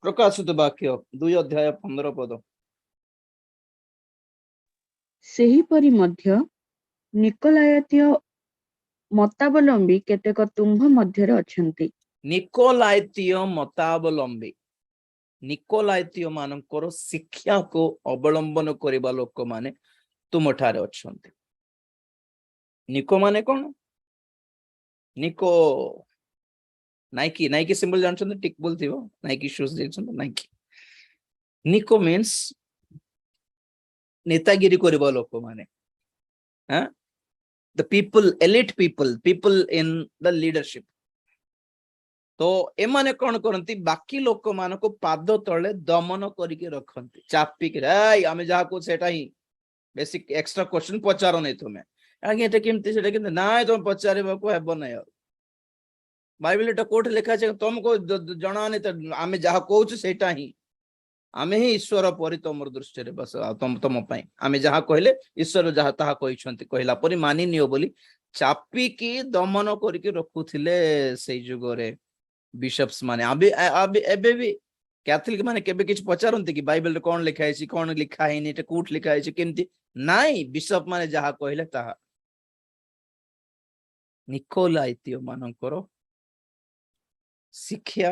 ପ୍ରକାଶିତ ବାକ୍ୟ 2 ଅଧ୍ୟାୟ 15 ପଦ। ସେହିପରି ମଧ୍ୟ ନିକୋଲାଇତୀୟ ମତାବଲମ୍ବୀ କେତେକ ତୁମ୍ଭ ମଧ୍ୟରେ ଅଛନ୍ତି। ନିକୋଲାଇତୀୟ ମତାବଲମ୍ବୀ, ନିକୋଲାଇତୀୟ ମାନଙ୍କର ଶିକ୍ଷାକୁ ଅବଲମ୍ବନ କରିବା ଲୋକମାନେ ତୁମଠାରେ ଅଛନ୍ତି। ନିକୋ ମାନେ କଣ? ନିକୋ ନାଇକି, ନାଇକି ସିମ୍ବଲ ଜାଣିଛନ୍ତି? ଟିକ ବୋଲଥିବ, ନାଇକି ଶୁଜ ଦେଇଛନ୍ତି ନାଇକି। ନିକୋ ମିନ୍ସ ନେତାଗିରି କରିବା ଲୋକମାନେ, the people, elite people in the leadership। तो एमाने कौन करती? बाकी लोक मानको पाद तले दमन करिके रखंती, चापिक रे आमे जा को सेटा ही बेसिक एक्स्ट्रा क्वेश्चन पचारो नै तुमे आगे एटा केमती सेटा केमती नाय तुम पचारिबाको हेबो नै। बाइबल एटा कोठ लिखा छै तुमको जणा नै त आमे जा कहूछु सेटा ही आमे ही ईश्वर परि तमर दृष्टि रे बस तम पई आमे जहा कहले ईश्वर जहा ताहा कहिसंती कहला परि मानि नियो बोली चापी की दमन करिके रखुथिले सेई जुगरे बिशप्स माने। अबे अबे एबे भी कैथोलिक माने केबे किछ पचारंती कि बाइबल रे कोन लिखा है कोन लिखा है एटा कोठ लिखा है केमती नाई, बिशप माने जहा कहले ताहा। निकोलाइतीय मानकर शिक्षा